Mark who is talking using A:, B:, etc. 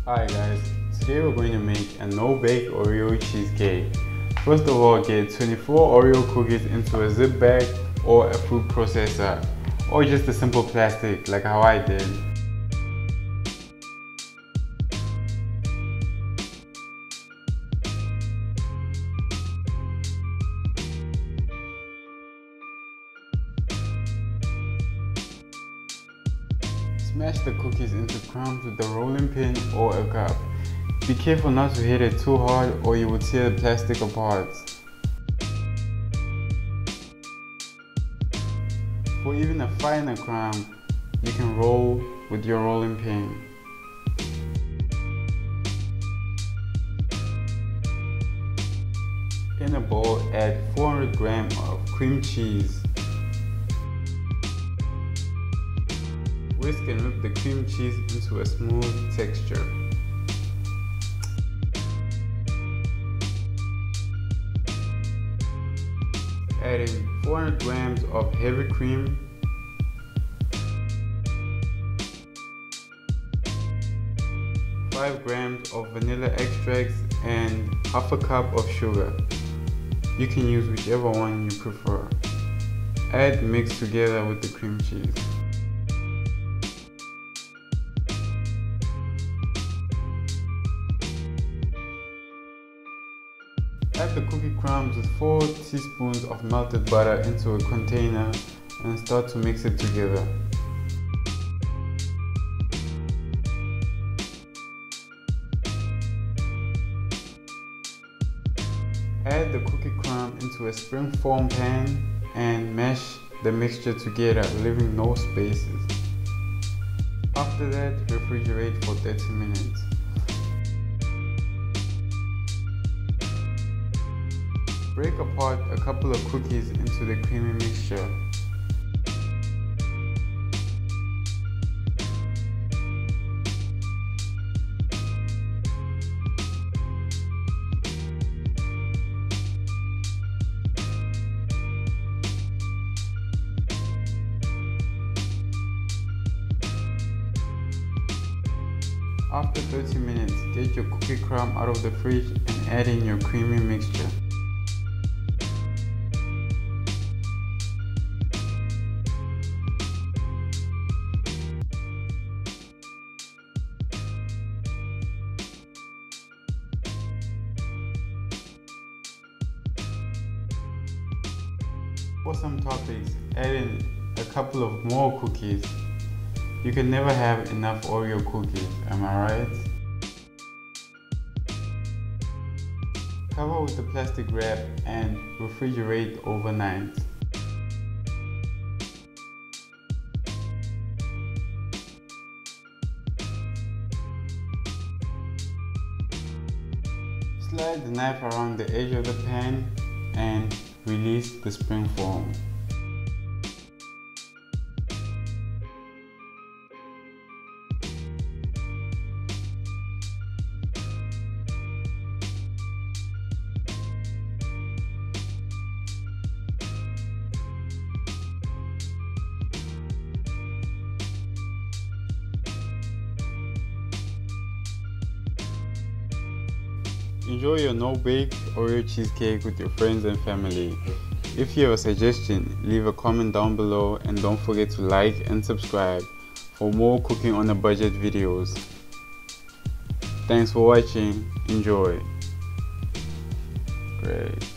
A: Hi guys, today we're going to make a no bake Oreo cheesecake. First of all, get 24 Oreo cookies into a zip bag or a food processor, or just a simple plastic like how I did. Smash the cookies into crumbs with a rolling pin or a cup. Be careful not to hit it too hard or you will tear the plastic apart. For even a finer crumb, you can roll with your rolling pin. In a bowl, add 400 grams of cream cheese. Whisk and whip the cream cheese into a smooth texture. Adding 400 grams of heavy cream, (5 grams of vanilla extracts and half a cup of sugar. You can use whichever one you prefer. Add and mix together with the cream cheese. Add the cookie crumbs with 4 teaspoons of melted butter into a container and start to mix it together. Add the cookie crumb into a springform pan and mash the mixture together, leaving no spaces. After that, refrigerate for 30 minutes. Break apart a couple of cookies into the creamy mixture. After 30 minutes, get your cookie crumb out of the fridge and add in your creamy mixture. For some toppings, add in a couple of more cookies. You can never have enough Oreo cookies, am I right? Cover with a plastic wrap and refrigerate overnight. Slide the knife around the edge of the pan and release the spring foam. Enjoy your no-bake Oreo cheesecake with your friends and family. If you have a suggestion, leave a comment down below and don't forget to like and subscribe for more cooking on a budget videos. Thanks for watching. Enjoy. Great.